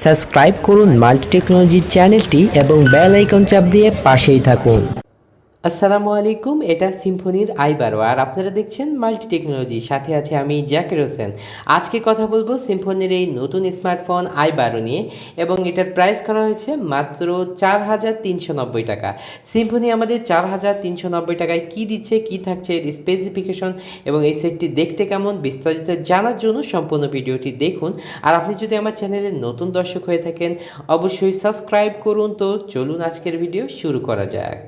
Subscribe করুন multi technology চ্যানেলটি এবং বেল আইকন চাপ দিয়ে পাশেই থাকুন। আসসালামু আলাইকুম, এটা সিম্ফনির i12 আর আপনারা দেখছেন মাল্টি টেকনোলজি, সাথে আছে আমি জাকির হোসেন। আজকে কথা বলবো সিম্ফনির এই নতুন স্মার্টফোন i12 নিয়ে, এবং এটার প্রাইস করা হয়েছে মাত্র 4,390 টাকা। সিম্ফনি আমাদের 4,390 টাকায় কী দিচ্ছে, কী থাকছে, এর স্পেসিফিকেশন এবং এই সেটটি দেখতে কেমন, বিস্তারিত জানার জন্য সম্পূর্ণ ভিডিওটি দেখুন। আর আপনি যদি আমার চ্যানেলের নতুন দর্শক হয়ে থাকেন অবশ্যই সাবস্ক্রাইব করুন। তো চলুন আজকের ভিডিও শুরু করা যাক।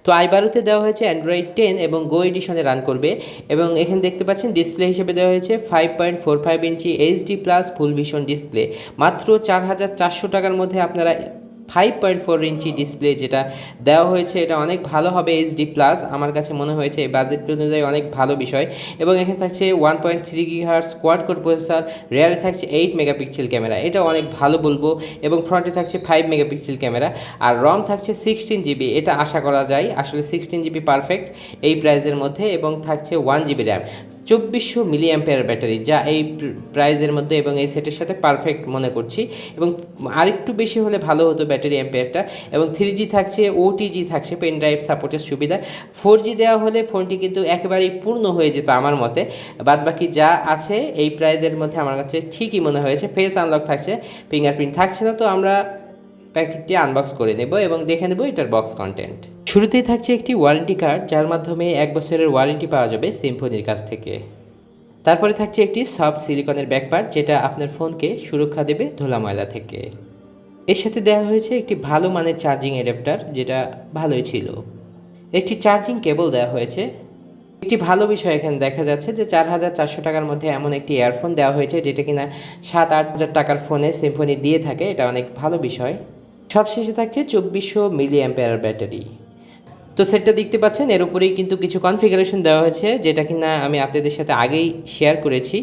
তো i12তে দেওয়া হয়েছে অ্যান্ড্রয়েড 10 এবং গো এডিশনে রান করবে, এবং এখানে দেখতে পাচ্ছেন ডিসপ্লে হিসেবে দেওয়া হয়েছে 5.45 ইঞ্চি এইচডি প্লাস ফুল ভিশন ডিসপ্লে। মাত্র 4,400 টাকার মধ্যে আপনারা 5.4 ইঞ্চি ডিসপ্লে যেটা দেওয়া হয়েছে এটা অনেক ভালো হবে। এইচডি প্লাস আমার কাছে মনে হয়েছে এই বাজেট অনুযায়ী অনেক ভালো বিষয়। এবং এখানে থাকছে 1.3 GHz কোয়াড কোর প্রসেসর, রেয়ারে থাকছে 8 মেগাপিক্সেল ক্যামেরা, এটা অনেক ভালো বলবো, এবং ফ্রন্টে থাকছে 5 মেগাপিক্সেল ক্যামেরা, আর রম থাকছে 16 জিবি। এটা আশা করা যায়, আসলে 16 জিবি পারফেক্ট এই প্রাইসের মধ্যে, এবং থাকছে 1 GB RAM. 2400 milli ampere battery, যা এই প্রাইজের মধ্যে এবং এই সেটের সাথে পারফেক্ট মনে করছি, এবং আরেকটু বেশি হলে ভালো হতো ব্যাটারি অ্যাম্পিয়ারটা। এবং 3G থাকছে, ওটিজি থাকছে, পেন ড্রাইভ সাপোর্টের সুবিধা। 4G দেওয়া হলে ফোনটি কিন্তু একেবারেই পূর্ণ হয়ে যেত আমার মতে। বাদবাকি যা আছে এই প্রাইজের মধ্যে আমার কাছে ঠিকই মনে হয়েছে। ফেস আনলক থাকছে, ফিঙ্গারপ্রিন্ট থাকছে না। তো আমরা প্যাকেটটি আনবক্স করে নেব এবং দেখে নেব এটার বক্স কন্টেন্ট। শুরুতেই থাকছে একটি ওয়ারেন্টি কার্ড, যার মাধ্যমে 1 বছরের ওয়ারেন্টি পাওয়া যাবে সিম্ফনির কাছ থেকে। তারপরে থাকছে একটি সফট সিলিকনের ব্যাকপার্ট, যেটা আপনার ফোনকে সুরক্ষা দেবে ধুলা ময়লা থেকে। এর সাথে দেওয়া হয়েছে একটি ভালো মানের চার্জিং অ্যাডাপ্টার, যেটা ভালোই ছিল। একটি চার্জিং কেবল দেওয়া হয়েছে। একটি ভালো বিষয় এখানে দেখা যাচ্ছে যে 4,400 টাকার মধ্যে এমন একটি ইয়ারফোন দেওয়া হয়েছে, যেটা কিনা 7-8 হাজার টাকার ফোনে সিম্ফনি দিয়ে থাকে, এটা অনেক ভালো বিষয়। সবশেষে থাকছে 2400 মিলি অ্যাম্পিয়ার ব্যাটারি। তো সেটটা দেখতে পাচ্ছেন, এর উপরেই কিন্তু কিছু কনফিগারেশন দেওয়া হয়েছে, যেটা কিনা আমি আপনাদের সাথে আগেই শেয়ার করেছি।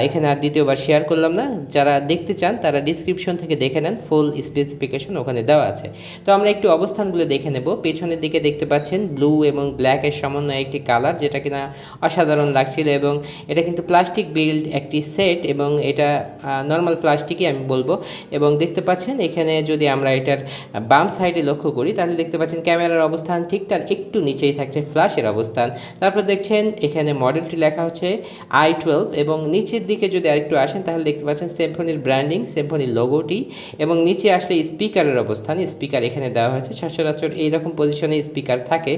এখানে আর দ্বিতীয়বার শেয়ার করলাম না। যারা দেখতে চান তারা ডিসক্রিপশন থেকে দেখে নেন, ফুল স্পেসিফিকেশন ওখানে দেওয়া আছে। তো আমরা একটু অবস্থানগুলো দেখে নেব। পেছনের দিকে দেখতে পাচ্ছেন ব্লু এবং ব্ল্যাকের সমন্বয়ে একটি কালার, যেটা কিনা অসাধারণ লাগছিল, এবং এটা কিন্তু প্লাস্টিক বিল্ড একটি সেট, এবং এটা নর্মাল প্লাস্টিকই আমি বলবো। এবং দেখতে পাচ্ছেন এখানে যদি আমরা এটার বাম সাইডে লক্ষ্য করি, তাহলে দেখতে পাচ্ছেন ক্যামেরার অবস্থান ঠিক তার একটু নিচেই থাকছে ফ্ল্যাশের অবস্থান। তারপর দেখছেন এখানে মডেলটি লেখা হচ্ছে i12, এবং নিচের দিকে যদি আরেকটু আসেন তাহলে দেখতে পাচ্ছেন সিম্ফনির ব্র্যান্ডিং, সিম্ফনির লোগোটি, এবং নিচে আসলে স্পিকারের অবস্থান। স্পিকার এখানে দেওয়া হয়েছে, সচরাচর এইরকম পজিশনে স্পিকার থাকে,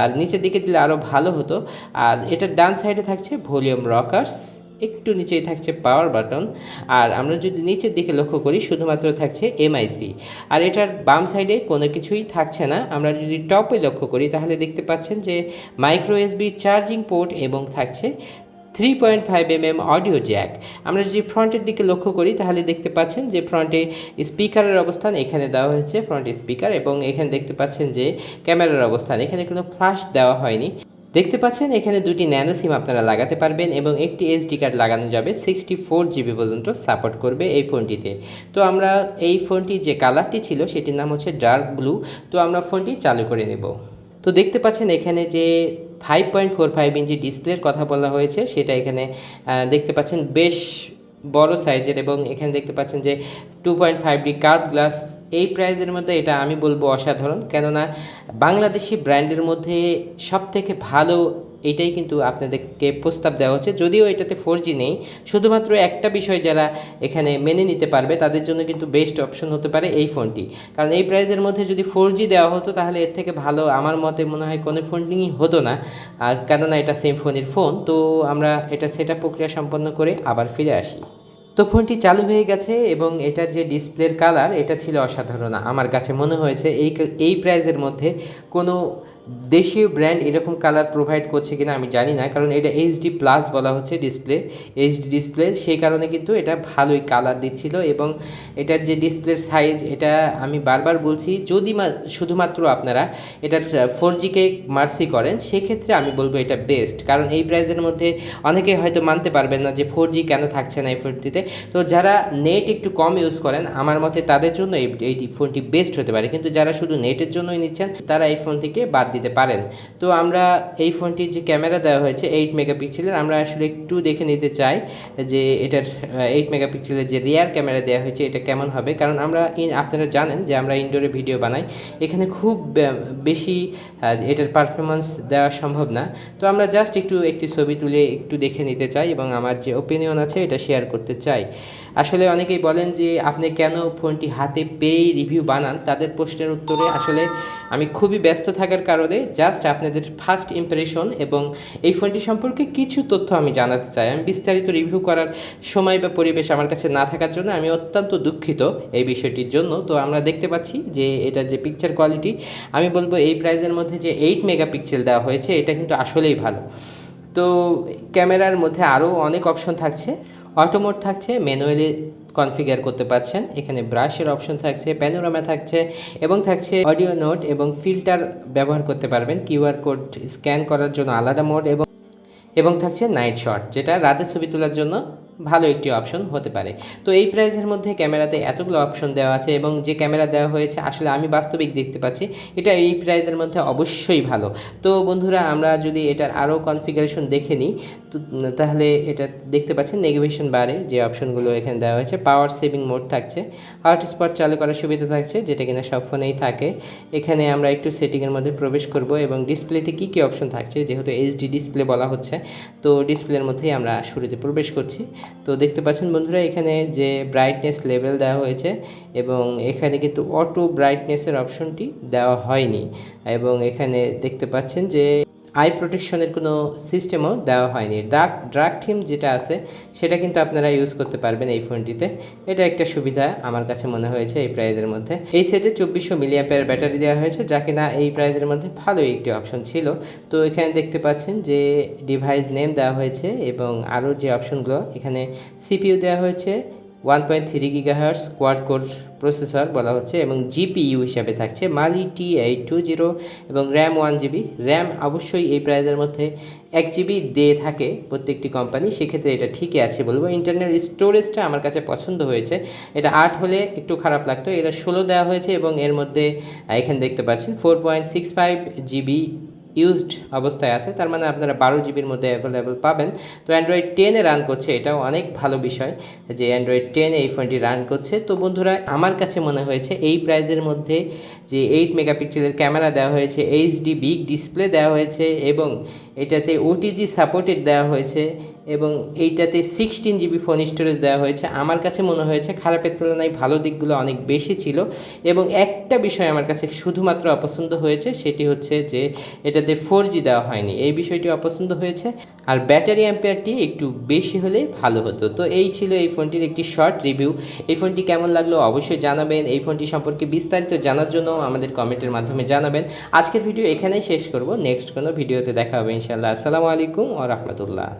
আর নিচের দিকে দিলে আরও ভালো হতো। আর এটার ডান সাইডে থাকছে ভলিউম রকার্স, একটু নিচেই থাকছে পাওয়ার বাটন, আর আমরা যদি নিচের দিকে লক্ষ্য করি শুধুমাত্র থাকছে এমআইসি, আর এটার বাম সাইডে কোনো কিছুই থাকছে না। আমরা যদি টপে লক্ষ্য করি তাহলে দেখতে পাচ্ছেন যে মাইক্রো এসবি চার্জিং পোর্ট, এবং থাকছে 3.5 mm অডিও জ্যাক। আমরা যদি ফ্রন্টের দিকে লক্ষ্য করি তাহলে দেখতে পাচ্ছেন যে ফ্রন্টে স্পিকারের অবস্থান এখানে দেওয়া হয়েছে, ফ্রন্ট স্পিকার, এবং এখানে দেখতে পাচ্ছেন যে ক্যামেরার অবস্থান, এখানে কোনো ফ্ল্যাশ দেওয়া হয়নি। দেখতে পাচ্ছেন এখানে দুটি ন্যানো সিম আপনারা লাগাতে পারবেন, এবং একটি এসডি কার্ড লাগানো যাবে। 64 জিবি পর্যন্ত সাপোর্ট করবে এই ফোনটিতে। তো আমরা এই ফোনটি যে কালারটি ছিল সেটির নাম হচ্ছে ডার্ক ব্লু। তো আমরা ফোনটি চালু করে নেব। তো দেখতে পাচ্ছেন এখানে যে 5.45 ইঞ্চি ডিসপ্লের কথা বলা হয়েছে, সেটা এখানে দেখতে পাচ্ছেন বেশ বড় সাইজের, এবং এখানে দেখতে পাচ্ছেন যে 2.5D কার্ভ গ্লাস। এই প্রাইজের মধ্যে এটা আমি বলবো অসাধারণ, কেননা বাংলাদেশি ব্র্যান্ডের মধ্যে সবথেকে ভালো এটাই কিন্তু আপনাদেরকে প্রস্তাব দেওয়া হচ্ছে। যদিও এটাতে 4G নেই, শুধুমাত্র একটা বিষয় যারা এখানে মেনে নিতে পারবে তাদের জন্য কিন্তু বেস্ট অপশন হতে পারে এই ফোনটি, কারণ এই প্রাইজের মধ্যে যদি 4G দেওয়া হতো তাহলে এর থেকে ভালো আমার মতে মনে হয় কোনো ফোনই হতো না, কেননা এটা সিম্ফনির ফোন। তো আমরা এটা সেটআপ প্রক্রিয়া সম্পন্ন করে আবার ফিরে আসি। তো ফোনটি চালু হয়ে গেছে, এবং এটার যে ডিসপ্লের কালার এটা ছিল অসাধারণ। আমার কাছে মনে হয়েছে এই প্রাইজের মধ্যে কোনো দেশীয় ব্র্যান্ড এরকম কালার প্রোভাইড করছে কিনা আমি জানি না, কারণ এটা এইচডি প্লাস বলা হচ্ছে ডিসপ্লে, এইচডি ডিসপ্লে, সেই কারণে কিন্তু এটা ভালোই কালার দিচ্ছিল। এবং এটার যে ডিসপ্লের সাইজ এটা আমি বারবার বলছি, যদি শুধুমাত্র আপনারা এটার 4Gকে মার্সি করেন সেক্ষেত্রে আমি বলবো এটা বেস্ট, কারণ এই প্রাইজের মধ্যে অনেকে হয়তো মানতে পারবেন না যে 4G কেন থাকছে না এই ফোনটিতে। তো যারা নেট একটু কম ইউজ করেন আমার মতে তাদের জন্য এই ফোনটি বেস্ট হতে পারে, কিন্তু যারা শুধু নেটের জন্যই নিচ্ছেন তারা এই ফোন থেকে বাদ দিতে পারেন। তো আমরা এই ফোনটির যে ক্যামেরা দেওয়া হয়েছে 8 মেগাপিক্সেলের, আমরা আসলে একটু দেখে নিতে চাই যে এটার 8 মেগাপিক্সেলের যে রিয়ার ক্যামেরা দেওয়া হয়েছে এটা কেমন হবে। কারণ আমরা আপনারা জানেন যে আমরা ইনডোরে ভিডিও বানাই, এখানে খুব বেশি এটার পারফরমেন্স দেওয়া সম্ভব না। তো আমরা জাস্ট একটি ছবি তুলে একটু দেখে নিতে চাই এবং আমার যে ওপিনিয়ন আছে এটা শেয়ার করতে চাই। আসলে অনেকেই বলেন যে আপনি কেন ফোনটি হাতে পেয়ে রিভিউ বানান, তাদের প্রশ্নের উত্তরে আসলে আমি খুবই ব্যস্ত থাকার কারণে জাস্ট আপনাদের ফার্স্ট ইমপ্রেশন এবং এই ফোনটি সম্পর্কে কিছু তথ্য আমি জানাতে চাই। আমি বিস্তারিত রিভিউ করার সময় বা পরিবেশ আমার কাছে না থাকার জন্য আমি অত্যন্ত দুঃখিত এই বিষয়টির জন্য। তো আমরা দেখতে পাচ্ছি যে এটার যে পিকচার কোয়ালিটি, আমি বলবো এই প্রাইজের মধ্যে যে 8 মেগাপিক্সেল দেওয়া হয়েছে এটা কিন্তু আসলেই ভালো। তো ক্যামেরার মধ্যে আরও অনেক অপশন থাকছে, অটো মোড থাকছে, ম্যানুয়ালি কনফিগার করতে পারছেন, এখানে ব্রাশের অপশন থাকছে, প্যানোরামা থাকছে এবং থাকছে অডিও নোট এবং ফিল্টার ব্যবহার করতে পারবেন, কিউআর কোড স্ক্যান করার জন্য আলাদা মোড এবং থাকছে নাইট শট, যেটা রাতে ছবি তোলার জন্য ভালো একটি অপশন হতে পারে। তো এই প্রাইসের মধ্যে ক্যামেরাতে এতগুলো অপশন দেওয়া আছে এবং যে ক্যামেরা দেওয়া হয়েছে আসলে আমি বাস্তবিক দেখতে পাচ্ছি এটা এই প্রাইসের মধ্যে অবশ্যই ভালো। তো বন্ধুরা, আমরা যদি এটার আরও কনফিগারেশন দেখে নিই তো তাহলে এটা দেখতে পাচ্ছেন নেভিগেশন বারে যে অপশনগুলো এখানে দেওয়া হয়েছে, পাওয়ার সেভিং মোড থাকছে, হটস্পট চালু করার সুবিধা থাকছে যেটা কিনা সব ফোনেই থাকে। এখানে আমরা একটু সেটিংয়ের মধ্যে প্রবেশ করব এবং ডিসপ্লেতে কী কী অপশন থাকছে, যেহেতু এইচডি ডিসপ্লে বলা হচ্ছে তো ডিসপ্লের মধ্যেই আমরা শুরুতে প্রবেশ করছি। তো দেখতে পাচ্ছেন বন্ধুরা এখানে যে ব্রাইটনেস লেভেল দেওয়া হয়েছে এবং এখানে কিন্তু অটো ব্রাইটনেসের অপশনটি দেওয়া হয়নি এবং এখানে দেখতে পাচ্ছেন যে আই প্রোটেকশনের কোনো সিস্টেমও দেওয়া হয়নি। ডার্ক থিম যেটা আছে সেটা কিন্তু আপনারা ইউজ করতে পারবেন এই ফোনটিতে, এটা একটা সুবিধা আমার কাছে মনে হয়েছে এই প্রাইজের মধ্যে। এই সেটে 2400 মিলিঅ্যাম্পিয়ার ব্যাটারি দেওয়া হয়েছে যা কিনা এই প্রাইজের মধ্যে ভালোই একটি অপশন ছিল। তো এখানে দেখতে পাচ্ছেন যে ডিভাইস নেম দেওয়া হয়েছে এবং আরও যে অপশনগুলো, এখানে সিপিইউ দেওয়া হয়েছে 1.3 GHz কোয়াড কোর প্রসেসর বলা হচ্ছে এবং জিপিইউ হিসাবে থাকছে মালি T820 এবং র্যাম 1 GB। র্যাম অবশ্যই এই প্রাইজের মধ্যে 1 GB দিয়ে থাকে প্রত্যেকটি কোম্পানি, সেক্ষেত্রে এটা ঠিকই আছে বলবো। ইন্টারনাল স্টোরেজটা আমার কাছে পছন্দ হয়েছে, এটা 8 হলে একটু খারাপ লাগতো, এটা 16 দেওয়া হয়েছে এবং এর মধ্যে এখানে দেখতে পাচ্ছেন 4.65 GB ইউজড অবস্থায় আছে, তার মানে আপনারা 12 জিবির মধ্যে অ্যাভেলেবেল পাবেন। তো অ্যান্ড্রয়েড 10-এ রান করছে, এটাও অনেক ভালো বিষয় যে অ্যান্ড্রয়েড 10 এই ফোনটি রান করছে। তো বন্ধুরা, আমার কাছে মনে হয়েছে এই প্রাইজের মধ্যে যে 8 মেগাপিক্সেলের ক্যামেরা দেওয়া হয়েছে, এইচডি বিগ ডিসপ্লে দেওয়া হয়েছে এবং এটাতে ওটিজি সাপোর্টেড দেওয়া হয়েছে এবং এইটাতে 16 GB ফোন স্টোরেজ দেওয়া হয়েছে, আমার কাছে মনে হয়েছে খারাপের তুলনায় ভালো দিকগুলো অনেক বেশি ছিল। এবং একটা বিষয় আমার কাছে শুধুমাত্র অপছন্দ হয়েছে, সেটি হচ্ছে যে এটাতে 4G দেওয়া হয়নি, এই বিষয়টি অপছন্দ হয়েছে। আর ব্যাটারি অ্যাম্পিয়ারটি একটু বেশি হলে ভালো হতো। তো এই ছিল এই ফোনটির একটি শর্ট রিভিউ। এই ফোনটি কেমন লাগলো অবশ্যই জানাবেন, এই ফোনটি সম্পর্কে বিস্তারিত জানার জন্য আমাদের কমেন্টের মাধ্যমে জানাবেন। আজকের ভিডিও এখানেই শেষ করব, নেক্সট কোনো ভিডিওতে দেখা হবে ইনশাআল্লাহ। আসসালামু আলাইকুম ওয়া রাহমাতুল্লাহ।